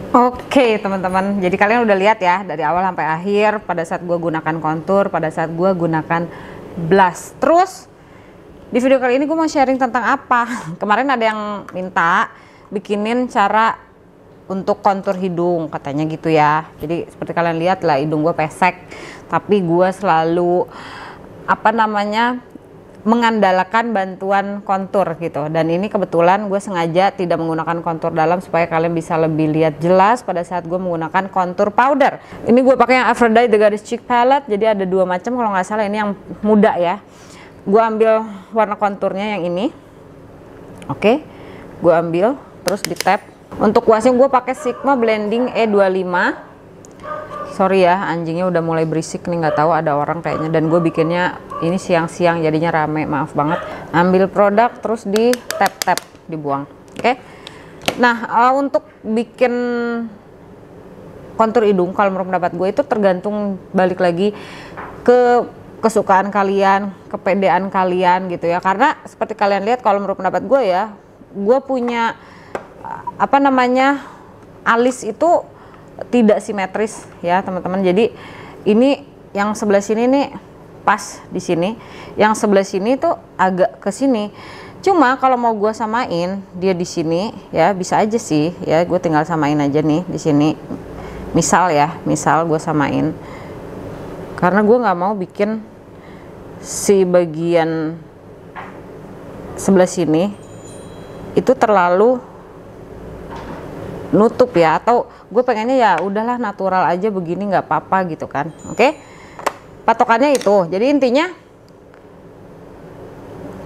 Oke teman-teman, jadi kalian udah lihat ya dari awal sampai akhir pada saat gue gunakan kontur, pada saat gue gunakan blush. Terus di video kali ini gue mau sharing tentang apa? Kemarin ada yang minta bikinin cara untuk kontur hidung katanya gitu ya. Jadi seperti kalian lihat lah, hidung gue pesek, tapi gue selalu mengandalkan bantuan kontur gitu. Dan ini kebetulan gue sengaja tidak menggunakan kontur dalam supaya kalian bisa lebih lihat jelas pada saat gue menggunakan kontur powder. Ini gue pakai yang Aphrodite The Goddess Cheek Palette, jadi ada dua macam kalau nggak salah, ini yang muda ya. Gue ambil warna konturnya yang ini. Oke, gue ambil terus di tap. Untuk kuasnya gue pakai Sigma Blending E25. Sorry ya, anjingnya udah mulai berisik nih, nggak tahu ada orang kayaknya, dan gue bikinnya ini siang-siang jadinya rame, maaf banget. Ambil produk terus di tap-tap, dibuang. Oke. Nah, untuk bikin kontur hidung kalau menurut pendapat gue itu tergantung, balik lagi ke kesukaan kalian, kepedean kalian gitu ya. Karena seperti kalian lihat kalau menurut pendapat gue ya, gue punya alis itu tidak simetris ya teman-teman. Jadi ini yang sebelah sini nih pas di sini, yang sebelah sini tuh agak ke sini. Cuma kalau mau gue samain dia di sini ya bisa aja sih ya, gue tinggal samain aja nih di sini. Misal gue samain, karena gue nggak mau bikin si bagian sebelah sini itu terlalu nutup ya, atau gue pengennya ya udahlah natural aja begini nggak apa-apa gitu kan. Oke, patokannya itu. Jadi intinya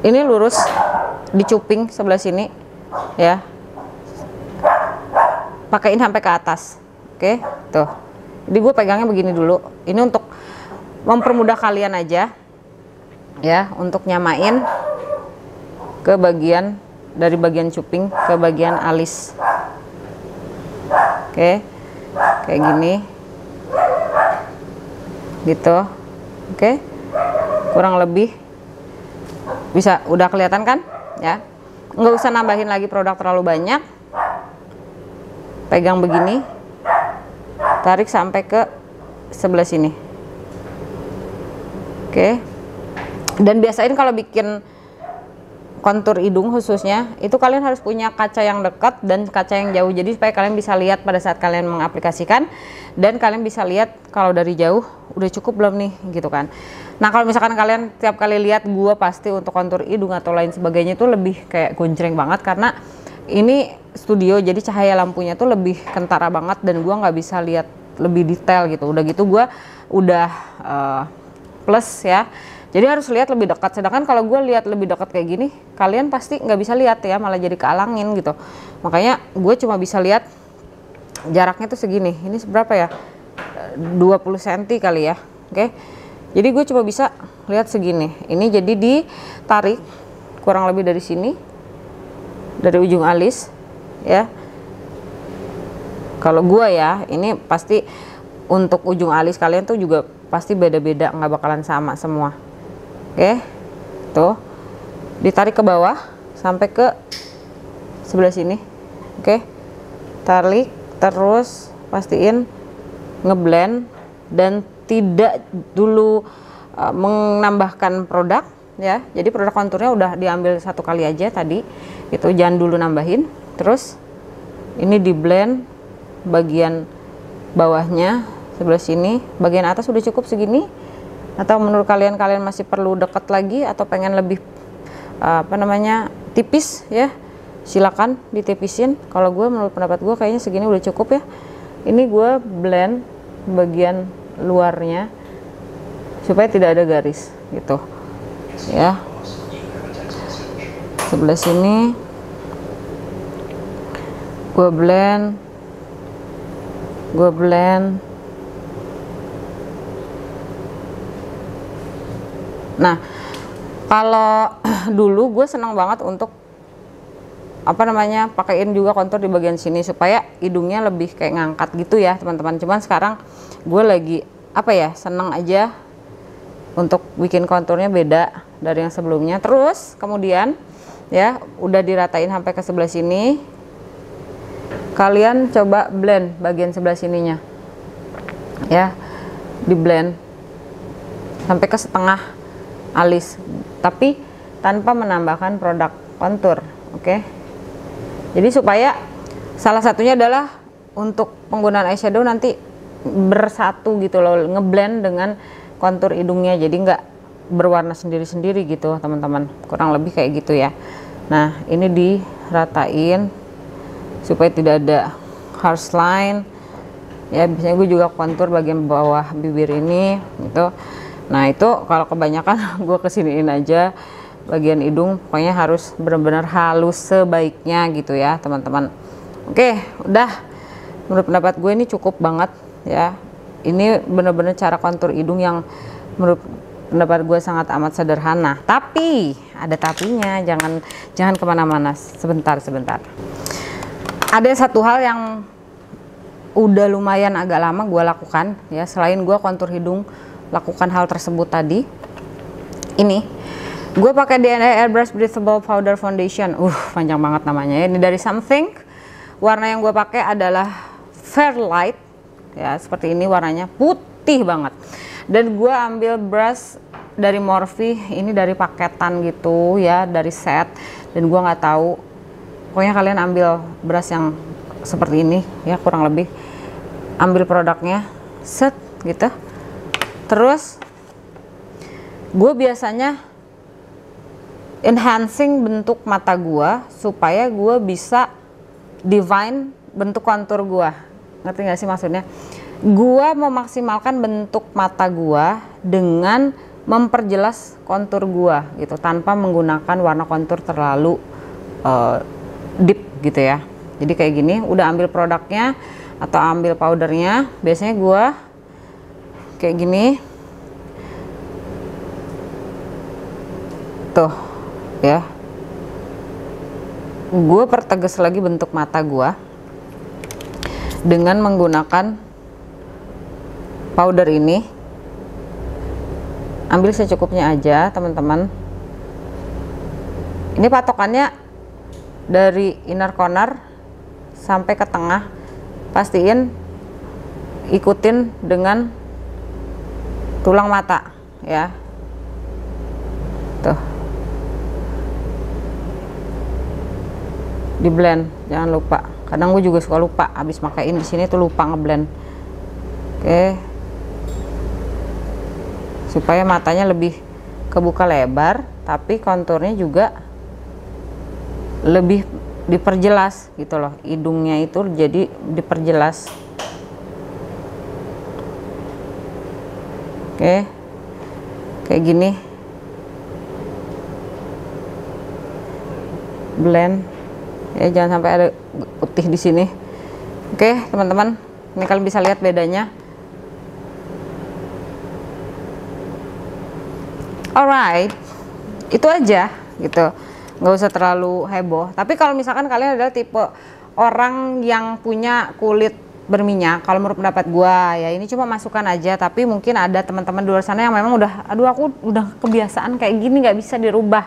ini lurus di cuping sebelah sini ya, pakaiin sampai ke atas. Oke, tuh. Jadi gue pegangnya begini dulu. Ini untuk mempermudah kalian aja ya, untuk nyamain ke bagian dari bagian cuping ke bagian alis. Oke, kayak gini gitu. Oke, kurang lebih bisa, udah kelihatan kan ya. Nggak usah nambahin lagi produk terlalu banyak. Pegang begini, tarik sampai ke sebelah sini. Oke, dan biasain kalau bikin kontur hidung khususnya itu kalian harus punya kaca yang dekat dan kaca yang jauh, jadi supaya kalian bisa lihat pada saat kalian mengaplikasikan, dan kalian bisa lihat kalau dari jauh udah cukup belum nih gitu kan. Nah kalau misalkan kalian tiap kali lihat gua pasti untuk kontur hidung atau lain sebagainya itu lebih kayak gonceng banget, karena ini studio jadi cahaya lampunya tuh lebih kentara banget dan gua nggak bisa lihat lebih detail gitu. Udah gitu gua udah plus ya, jadi harus lihat lebih dekat. Sedangkan kalau gue lihat lebih dekat kayak gini, kalian pasti nggak bisa lihat ya, malah jadi kealangin gitu. Makanya gue cuma bisa lihat jaraknya tuh segini. Ini seberapa ya? 20 cm kali ya. Oke. Jadi gue cuma bisa lihat segini. Ini jadi ditarik kurang lebih dari sini, dari ujung alis ya. Kalau gue ya, ini pasti untuk ujung alis kalian tuh juga pasti beda-beda, nggak bakalan sama semua. Oke, tuh ditarik ke bawah sampai ke sebelah sini. Oke, tarik terus, pastiin ngeblend dan tidak dulu menambahkan produk ya. Jadi produk konturnya udah diambil satu kali aja tadi, itu jangan dulu nambahin. Terus ini di blend bagian bawahnya sebelah sini, bagian atas udah cukup segini. Atau menurut kalian masih perlu dekat lagi atau pengen lebih tipis ya, silakan ditipisin. Kalau gue menurut pendapat gue kayaknya segini udah cukup ya. Ini gue blend bagian luarnya supaya tidak ada garis gitu ya. Sebelah sini gue blend. Nah, kalau dulu gue senang banget untuk pakaiin juga kontur di bagian sini supaya hidungnya lebih kayak ngangkat gitu ya teman-teman. Cuman sekarang gue lagi seneng aja untuk bikin konturnya beda dari yang sebelumnya. Terus kemudian ya udah diratain sampai ke sebelah sini. kalian coba blend bagian sebelah sininya ya, di blend sampai ke setengah alis, tapi tanpa menambahkan produk kontur. Oke, jadi supaya salah satunya adalah untuk penggunaan eyeshadow nanti bersatu gitu loh, ngeblend dengan kontur hidungnya, jadi nggak berwarna sendiri-sendiri gitu teman-teman, kurang lebih kayak gitu ya. Nah ini diratain supaya tidak ada harsh line ya. Biasanya gue juga kontur bagian bawah bibir ini gitu. Nah itu kalau kebanyakan gue kesiniin aja bagian hidung, pokoknya harus benar-benar halus sebaiknya gitu ya teman-teman. Oke, udah, menurut pendapat gue ini cukup banget ya. Ini benar-benar cara kontur hidung yang menurut pendapat gue sangat amat sederhana, tapi ada tapinya, jangan kemana-mana, sebentar. Ada satu hal yang udah lumayan agak lama gue lakukan ya, selain gue kontur hidung lakukan hal tersebut tadi. Ini gue pakai DNA Airbrush Breathable Powder Foundation, panjang banget namanya ya. Ini dari Something. Warna yang gue pakai adalah Fairlight ya, seperti ini warnanya, putih banget. Dan gue ambil brush dari Morphe, ini dari paketan gitu ya, dari set. Dan gue nggak tahu, pokoknya kalian ambil brush yang seperti ini ya, kurang lebih ambil produknya, set gitu. Terus gue biasanya enhancing bentuk mata gue supaya gue bisa divine bentuk kontur gue. Ngerti gak sih maksudnya? Gue memaksimalkan bentuk mata gue dengan memperjelas kontur gue gitu, tanpa menggunakan warna kontur terlalu deep gitu ya. Jadi kayak gini, udah ambil produknya atau ambil powdernya, biasanya gue kayak gini tuh ya. Gue pertegas lagi bentuk mata gue dengan menggunakan powder ini. Ambil secukupnya aja teman-teman. Ini patokannya dari inner corner sampai ke tengah, pastiin ikutin dengan tulang mata ya. Tuh, di blend, jangan lupa. Kadang gue juga suka lupa, habis makain di sini tuh lupa ngeblend. Oke, supaya matanya lebih kebuka lebar, tapi konturnya juga lebih diperjelas gitu loh. Hidungnya itu jadi diperjelas. Oke, kayak gini, blend ya, jangan sampai ada putih di sini. Oke teman-teman, ini kalian bisa lihat bedanya. Alright, itu aja gitu, nggak usah terlalu heboh. Tapi kalau misalkan kalian adalah tipe orang yang punya kulit berminyak, kalau menurut pendapat gua ya ini cuma masukan aja, tapi mungkin ada teman-teman di luar sana yang memang udah, aduh aku udah kebiasaan kayak gini, nggak bisa dirubah.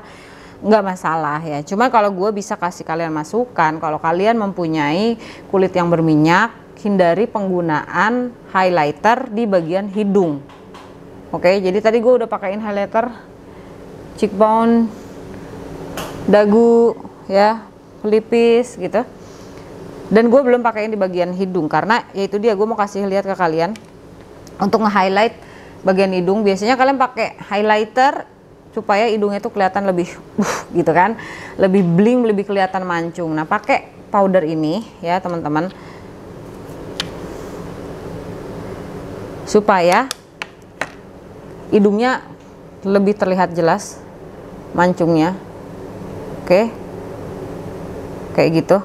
Nggak masalah ya, cuma kalau gue bisa kasih kalian masukan, kalau kalian mempunyai kulit yang berminyak, hindari penggunaan highlighter di bagian hidung. Oke, jadi tadi gue udah pakaiin highlighter cheekbone, dagu ya, pelipis gitu, dan gue belum pakaiin di bagian hidung karena yaitu dia, gue mau kasih lihat ke kalian untuk nge-highlight bagian hidung. Biasanya kalian pakai highlighter supaya hidungnya tuh kelihatan lebih gitu kan, lebih bling, lebih kelihatan mancung. Nah pakai powder ini ya teman-teman, supaya hidungnya lebih terlihat jelas mancungnya. Oke, kayak gitu,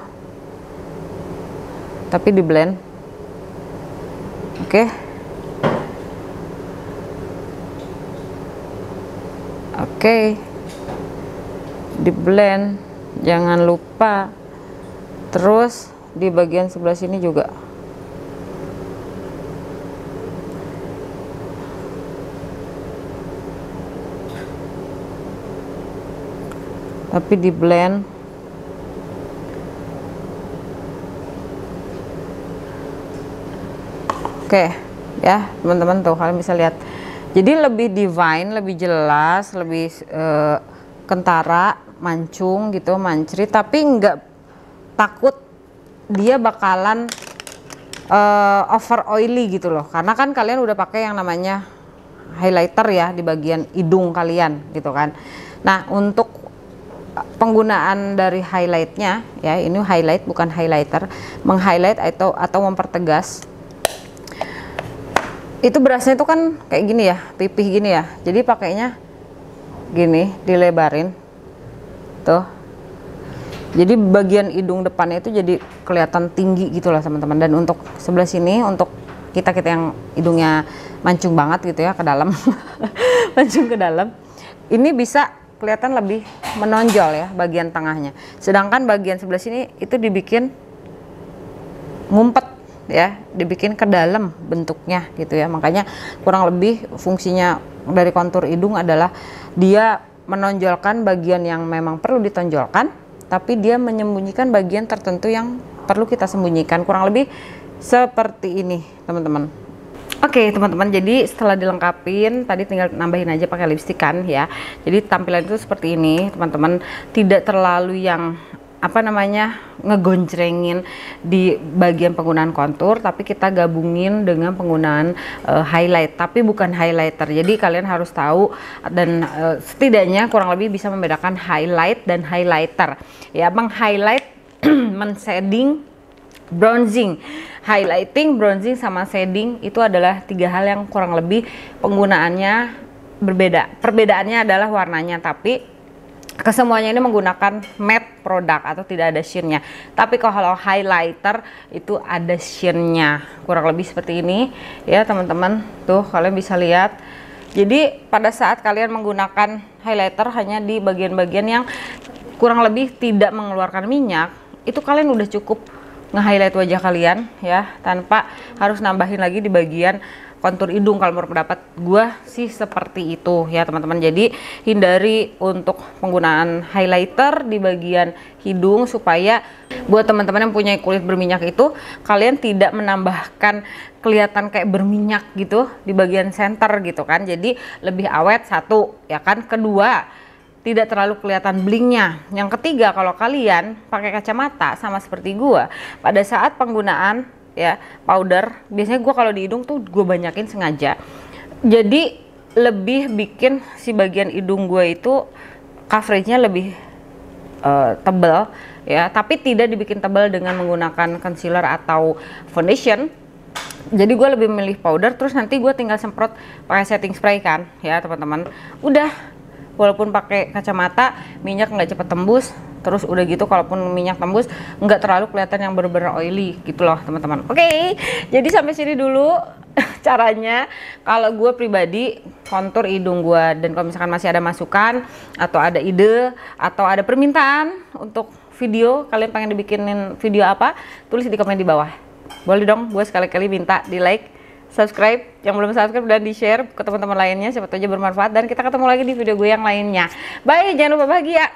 tapi di blend. Oke, oke, di blend, jangan lupa. Terus di bagian sebelah sini juga. Tapi di blend. Oke, ya teman-teman tuh kalian bisa lihat. Jadi lebih divine, lebih jelas, lebih kentara, mancung gitu, mancri, tapi nggak takut dia bakalan over oily gitu loh. Karena kan kalian udah pakai yang namanya highlighter ya di bagian hidung kalian gitu kan. Nah, untuk penggunaan dari highlightnya ya, ini highlight bukan highlighter, meng-highlight atau mempertegas. Itu berasnya itu kan kayak gini ya, pipih gini ya. Jadi pakainya gini, dilebarin. Tuh. Jadi bagian hidung depannya itu jadi kelihatan tinggi gitu lah teman-teman. Dan untuk sebelah sini, untuk kita yang hidungnya mancung banget gitu ya ke dalam, mancung ke dalam, ini bisa kelihatan lebih menonjol ya bagian tengahnya. Sedangkan bagian sebelah sini itu dibikin ngumpet ya, dibikin ke dalam bentuknya gitu ya. Makanya kurang lebih fungsinya dari kontur hidung adalah dia menonjolkan bagian yang memang perlu ditonjolkan, tapi dia menyembunyikan bagian tertentu yang perlu kita sembunyikan. Kurang lebih seperti ini teman-teman. Oke teman-teman, jadi setelah dilengkapin tadi tinggal nambahin aja pakai lipstick kan ya. Jadi tampilan itu seperti ini teman-teman, tidak terlalu yang apa namanya ngegoncrengin di bagian penggunaan kontur, tapi kita gabungin dengan penggunaan highlight, tapi bukan highlighter. Jadi kalian harus tahu dan setidaknya kurang lebih bisa membedakan highlight dan highlighter ya. Meng-highlight, men-shading, bronzing. Highlighting, bronzing, sama shading itu adalah 3 hal yang kurang lebih penggunaannya berbeda. Perbedaannya adalah warnanya, tapi kesemuanya ini menggunakan matte produk atau tidak ada sheen-nya. Tapi kalau highlighter itu ada sheen-nya, kurang lebih seperti ini ya teman-teman. Tuh kalian bisa lihat. Jadi pada saat kalian menggunakan highlighter hanya di bagian-bagian yang kurang lebih tidak mengeluarkan minyak, itu kalian udah cukup nge-highlight wajah kalian ya, tanpa harus nambahin lagi di bagian kontur hidung. Kalau menurut pendapat gue sih seperti itu ya teman-teman. Jadi hindari untuk penggunaan highlighter di bagian hidung, supaya buat teman-teman yang punya kulit berminyak itu kalian tidak menambahkan kelihatan kayak berminyak gitu di bagian center gitu kan. Jadi lebih awet, satu ya kan. Kedua, tidak terlalu kelihatan blingnya. Yang ketiga, kalau kalian pakai kacamata sama seperti gua, pada saat penggunaan ya powder, biasanya gua kalau di hidung tuh gue banyakin sengaja. Jadi lebih bikin si bagian hidung gue itu coveragenya lebih tebal ya, tapi tidak dibikin tebal dengan menggunakan concealer atau foundation. Jadi gue lebih memilih powder, terus nanti gue tinggal semprot pakai setting spray kan ya teman-teman. Udah, walaupun pakai kacamata minyak nggak cepet tembus, terus udah gitu kalaupun minyak tembus nggak terlalu kelihatan yang bener-bener oily gitu loh teman-teman. Oke, jadi sampai sini dulu caranya. Kalau gue pribadi kontur hidung gue, dan kalau misalkan masih ada masukan atau ada ide atau ada permintaan untuk video, kalian pengen dibikinin video apa, tulis di komen di bawah. Boleh dong, gue sekali-kali minta di like, subscribe yang belum subscribe, dan di share ke teman-teman lainnya, siapa tahu aja bermanfaat. Dan kita ketemu lagi di video gue yang lainnya. Bye, jangan lupa bahagia.